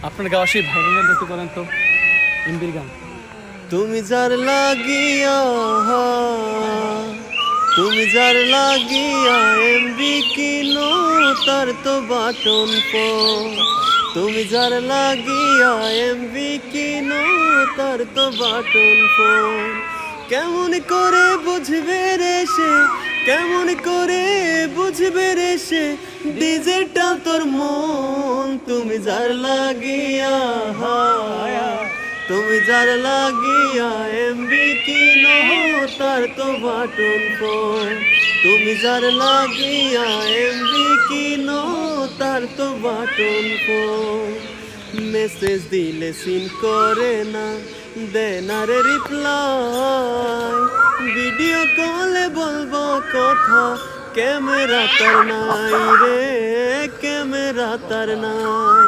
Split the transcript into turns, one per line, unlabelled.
আপনার গাওয়া সেই ভাইরাল গানটা একটু করেন তো, এমবির গান।
তুমি যার লাগিয়া তুমি যার লাগিয়া এমবি কিনো তার তো বাটন ফোন। তুমি যার লাগিয়া এমবি কিনো তার তো বাটন ফোন। কেমন করে বুঝবে রে সে, কেমন করে বুঝবে রে সে ডিজেটা তোর মন। তুমি যার লাগিয়া তুমি যার লাগিয়া এমবি কিনো তার তো বাটন ফোন। তুমি যার লাগিয়া এমবি কিনো তার তো বাটন ফোন। মেসেজ দিলে সিন করে না, দেয় না রে রিপ্লাই। ভিডিও কলে বলবো কথা, ক্যামেরা তার নাই রে, ক্যামেরা তার নাই।